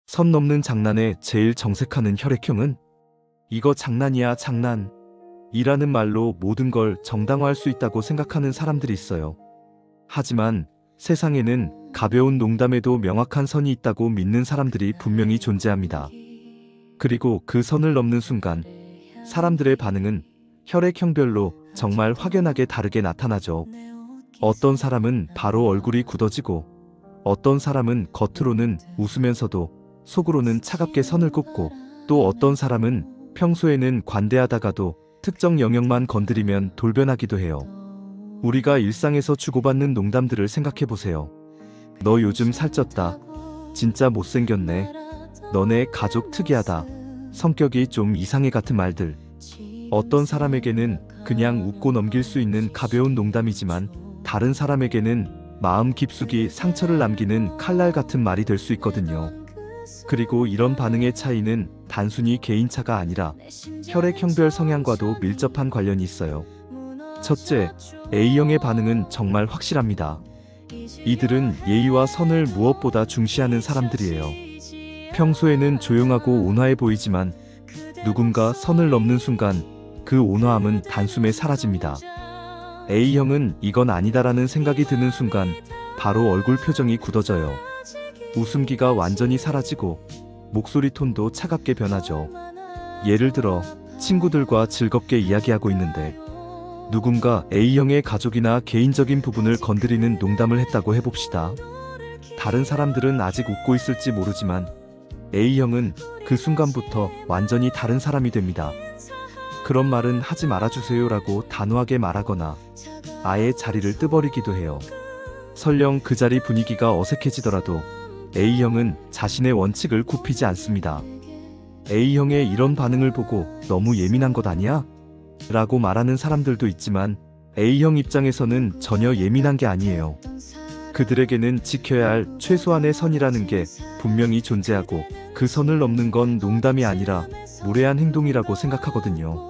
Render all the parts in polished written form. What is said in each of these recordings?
선 넘는 장난에 제일 정색하는 혈액형은 이거 장난이야 장난 이라는 말로 모든 걸 정당화할 수 있다고 생각하는 사람들이 있어요. 하지만 세상에는 가벼운 농담에도 명확한 선이 있다고 믿는 사람들이 분명히 존재합니다. 그리고 그 선을 넘는 순간 사람들의 반응은 혈액형별로 정말 확연하게 다르게 나타나죠. 어떤 사람은 바로 얼굴이 굳어지고 어떤 사람은 겉으로는 웃으면서도 속으로는 차갑게 선을 긋고 또 어떤 사람은 평소에는 관대하다가도 특정 영역만 건드리면 돌변하기도 해요. 우리가 일상에서 주고받는 농담들을 생각해보세요. 너 요즘 살쪘다. 진짜 못생겼네. 너네 가족 특이하다. 성격이 좀 이상해 같은 말들. 어떤 사람에게는 그냥 웃고 넘길 수 있는 가벼운 농담이지만 다른 사람에게는 마음 깊숙이 상처를 남기는 칼날 같은 말이 될 수 있거든요. 그리고 이런 반응의 차이는 단순히 개인차가 아니라 혈액형별 성향과도 밀접한 관련이 있어요. 첫째, A형의 반응은 정말 확실합니다. 이들은 예의와 선을 무엇보다 중시하는 사람들이에요. 평소에는 조용하고 온화해 보이지만 누군가 선을 넘는 순간 그 온화함은 단숨에 사라집니다. A형은 이건 아니다라는 생각이 드는 순간 바로 얼굴 표정이 굳어져요. 웃음기가 완전히 사라지고 목소리 톤도 차갑게 변하죠. 예를 들어 친구들과 즐겁게 이야기하고 있는데 누군가 A형의 가족이나 개인적인 부분을 건드리는 농담을 했다고 해봅시다. 다른 사람들은 아직 웃고 있을지 모르지만 A형은 그 순간부터 완전히 다른 사람이 됩니다. 그런 말은 하지 말아주세요 라고 단호하게 말하거나 아예 자리를 뜨버리기도 해요. 설령 그 자리 분위기가 어색해지더라도 A형은 자신의 원칙을 굽히지 않습니다. A형의 이런 반응을 보고 너무 예민한 것 아니야? 라고 말하는 사람들도 있지만 A형 입장에서는 전혀 예민한 게 아니에요. 그들에게는 지켜야 할 최소한의 선이라는 게 분명히 존재하고 그 선을 넘는 건 농담이 아니라 무례한 행동이라고 생각하거든요.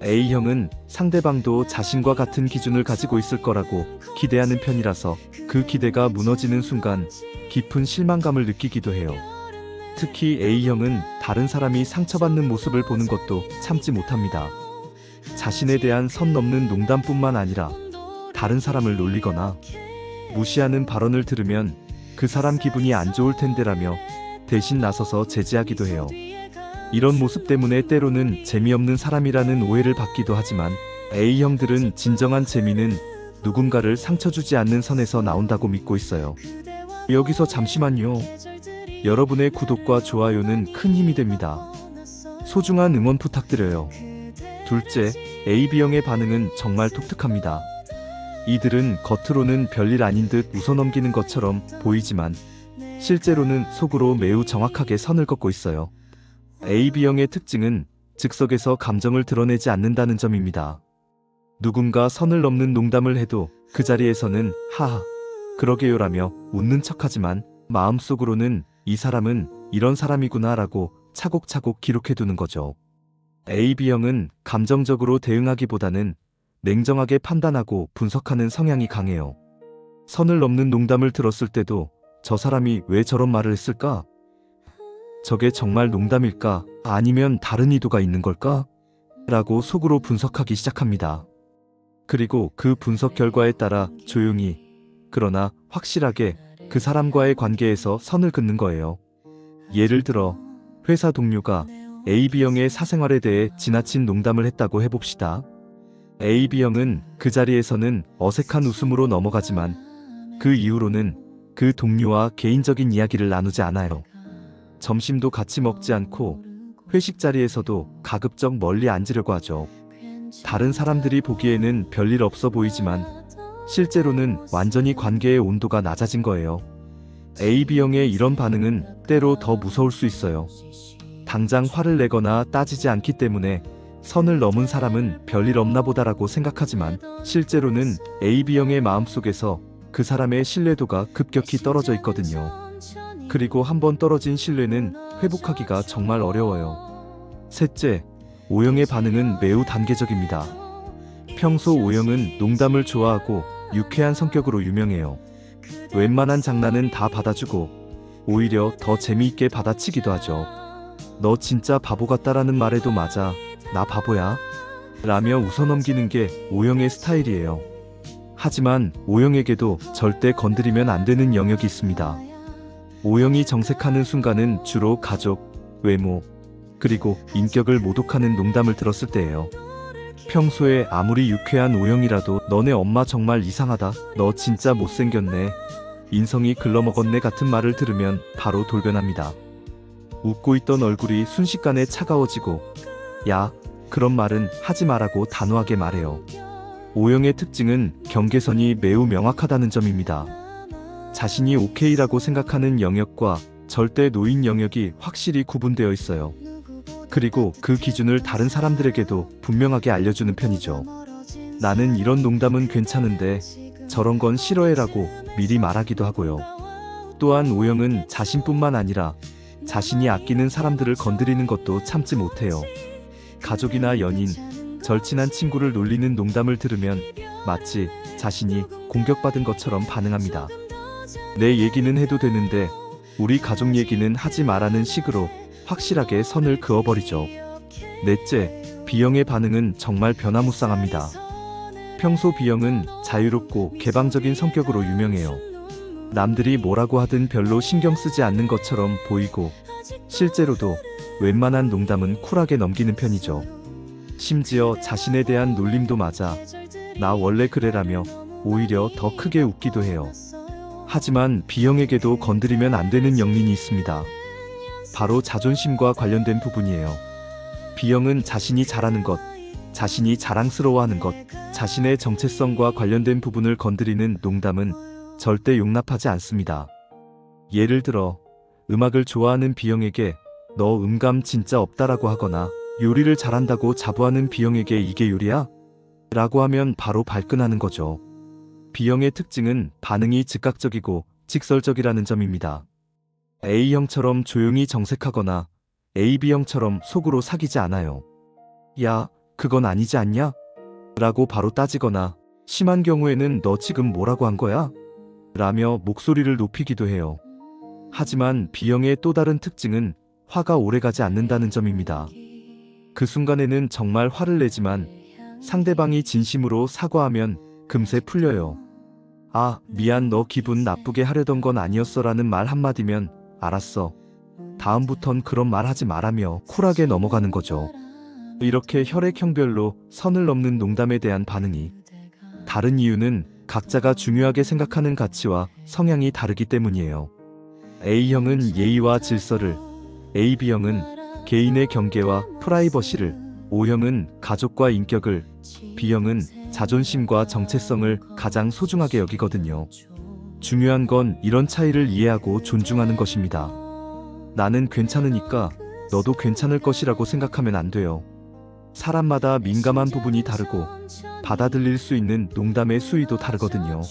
A형은 상대방도 자신과 같은 기준을 가지고 있을 거라고 기대하는 편이라서 그 기대가 무너지는 순간 깊은 실망감을 느끼기도 해요. 특히 A형은 다른 사람이 상처받는 모습을 보는 것도 참지 못합니다. 자신에 대한 선 넘는 농담뿐만 아니라 다른 사람을 놀리거나 무시하는 발언을 들으면 그 사람 기분이 안 좋을 텐데라며 대신 나서서 제지하기도 해요. 이런 모습 때문에 때로는 재미없는 사람이라는 오해를 받기도 하지만 A형들은 진정한 재미는 누군가를 상처 주지 않는 선에서 나온다고 믿고 있어요. 여기서 잠시만요. 여러분의 구독과 좋아요는 큰 힘이 됩니다. 소중한 응원 부탁드려요. 둘째, AB형의 반응은 정말 독특합니다. 이들은 겉으로는 별일 아닌 듯 웃어넘기는 것처럼 보이지만 실제로는 속으로 매우 정확하게 선을 긋고 있어요. AB형의 특징은 즉석에서 감정을 드러내지 않는다는 점입니다. 누군가 선을 넘는 농담을 해도 그 자리에서는 하하, 그러게요라며 웃는 척하지만 마음속으로는 이 사람은 이런 사람이구나 라고 차곡차곡 기록해두는 거죠. AB형은 감정적으로 대응하기보다는 냉정하게 판단하고 분석하는 성향이 강해요. 선을 넘는 농담을 들었을 때도 저 사람이 왜 저런 말을 했을까? 저게 정말 농담일까? 아니면 다른 의도가 있는 걸까? 라고 속으로 분석하기 시작합니다. 그리고 그 분석 결과에 따라 조용히, 그러나 확실하게 그 사람과의 관계에서 선을 긋는 거예요. 예를 들어 회사 동료가 AB형의 사생활에 대해 지나친 농담을 했다고 해봅시다. AB형은 그 자리에서는 어색한 웃음으로 넘어가지만 그 이후로는 그 동료와 개인적인 이야기를 나누지 않아요. 점심도 같이 먹지 않고 회식 자리에서도 가급적 멀리 앉으려고 하죠. 다른 사람들이 보기에는 별일 없어 보이지만 실제로는 완전히 관계의 온도가 낮아진 거예요. AB형의 이런 반응은 때로 더 무서울 수 있어요. 당장 화를 내거나 따지지 않기 때문에 선을 넘은 사람은 별일 없나 보다라고 생각하지만 실제로는 AB형의 마음속에서 그 사람의 신뢰도가 급격히 떨어져 있거든요. 그리고 한번 떨어진 신뢰는 회복하기가 정말 어려워요. 셋째, O형의 반응은 매우 단계적입니다. 평소 O형은 농담을 좋아하고 유쾌한 성격으로 유명해요. 웬만한 장난은 다 받아주고 오히려 더 재미있게 받아치기도 하죠. 너 진짜 바보 같다라는 말에도 맞아. 나 바보야? 라며 웃어넘기는 게 O형의 스타일이에요. 하지만 O형에게도 절대 건드리면 안 되는 영역이 있습니다. O형이 정색하는 순간은 주로 가족, 외모, 그리고 인격을 모독하는 농담을 들었을 때예요. 평소에 아무리 유쾌한 O형이라도 너네 엄마 정말 이상하다. 너 진짜 못생겼네. 인성이 글러먹었네 같은 말을 들으면 바로 돌변합니다. 웃고 있던 얼굴이 순식간에 차가워지고 야, 그런 말은 하지 말라고 단호하게 말해요. O형의 특징은 경계선이 매우 명확하다는 점입니다. 자신이 오케이라고 생각하는 영역과 절대 노인 영역이 확실히 구분되어 있어요. 그리고 그 기준을 다른 사람들에게도 분명하게 알려주는 편이죠. 나는 이런 농담은 괜찮은데 저런 건 싫어해라고 미리 말하기도 하고요. 또한 O형은 자신뿐만 아니라 자신이 아끼는 사람들을 건드리는 것도 참지 못해요. 가족이나 연인, 절친한 친구를 놀리는 농담을 들으면 마치 자신이 공격받은 것처럼 반응합니다. 내 얘기는 해도 되는데 우리 가족 얘기는 하지 말라는 식으로 확실하게 선을 그어버리죠. 넷째, B형의 반응은 정말 변화무쌍합니다. 평소 B형은 자유롭고 개방적인 성격으로 유명해요. 남들이 뭐라고 하든 별로 신경 쓰지 않는 것처럼 보이고 실제로도 웬만한 농담은 쿨하게 넘기는 편이죠. 심지어 자신에 대한 놀림도 맞아 나 원래 그래라며 오히려 더 크게 웃기도 해요. 하지만 B형에게도 건드리면 안 되는 영린이 있습니다. 바로 자존심과 관련된 부분이에요. B형은 자신이 잘하는 것, 자신이 자랑스러워하는 것, 자신의 정체성과 관련된 부분을 건드리는 농담은 절대 용납하지 않습니다. 예를 들어 음악을 좋아하는 B형에게 너 음감 진짜 없다라고 하거나 요리를 잘한다고 자부하는 B형에게 이게 요리야? 라고 하면 바로 발끈하는 거죠. B형의 특징은 반응이 즉각적이고 직설적이라는 점입니다. A형처럼 조용히 정색하거나 AB형처럼 속으로 사귀지 않아요. 야, 그건 아니지 않냐? 라고 바로 따지거나 심한 경우에는 너 지금 뭐라고 한 거야? 라며 목소리를 높이기도 해요. 하지만 B형의 또 다른 특징은 화가 오래가지 않는다는 점입니다. 그 순간에는 정말 화를 내지만 상대방이 진심으로 사과하면 금세 풀려요. 아, 미안, 너 기분 나쁘게 하려던 건 아니었어 라는 말 한마디면 알았어. 다음부턴 그런 말 하지 말라며 쿨하게 넘어가는 거죠. 이렇게 혈액형별로 선을 넘는 농담에 대한 반응이 다른 이유는 각자가 중요하게 생각하는 가치와 성향이 다르기 때문이에요. A형은 예의와 질서를, AB형은 개인의 경계와 프라이버시를, O형은 가족과 인격을, B형은 자존심과 정체성을 가장 소중하게 여기거든요. 중요한 건 이런 차이를 이해하고 존중하는 것입니다. 나는 괜찮으니까 너도 괜찮을 것이라고 생각하면 안 돼요. 사람마다 민감한 부분이 다르고 받아들일 수 있는 농담의 수위도 다르거든요.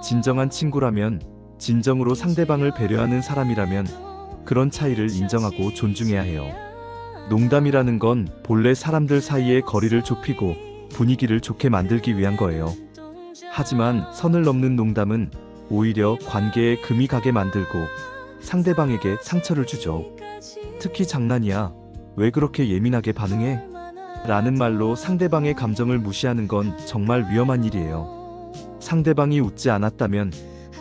진정한 친구라면, 진정으로 상대방을 배려하는 사람이라면 그런 차이를 인정하고 존중해야 해요. 농담이라는 건 본래 사람들 사이의 거리를 좁히고 분위기를 좋게 만들기 위한 거예요. 하지만 선을 넘는 농담은 오히려 관계에 금이 가게 만들고 상대방에게 상처를 주죠. 특히 장난이야, 왜 그렇게 예민하게 반응해? 라는 말로 상대방의 감정을 무시하는 건 정말 위험한 일이에요. 상대방이 웃지 않았다면,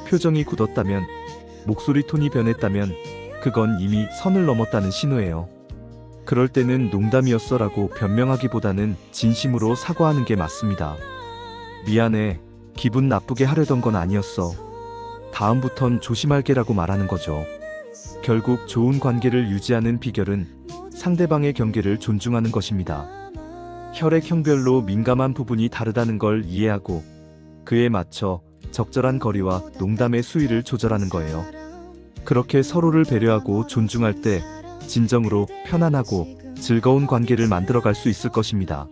표정이 굳었다면, 목소리 톤이 변했다면 그건 이미 선을 넘었다는 신호예요. 그럴 때는 농담이었어 라고 변명하기보다는 진심으로 사과하는 게 맞습니다. 미안해, 기분 나쁘게 하려던 건 아니었어. 다음부턴 조심할게 라고 말하는 거죠. 결국 좋은 관계를 유지하는 비결은 상대방의 경계를 존중하는 것입니다. 혈액형별로 민감한 부분이 다르다는 걸 이해하고 그에 맞춰 적절한 거리와 농담의 수위를 조절하는 거예요. 그렇게 서로를 배려하고 존중할 때 진정으로 편안하고 즐거운 관계를 만들어갈 수 있을 것입니다.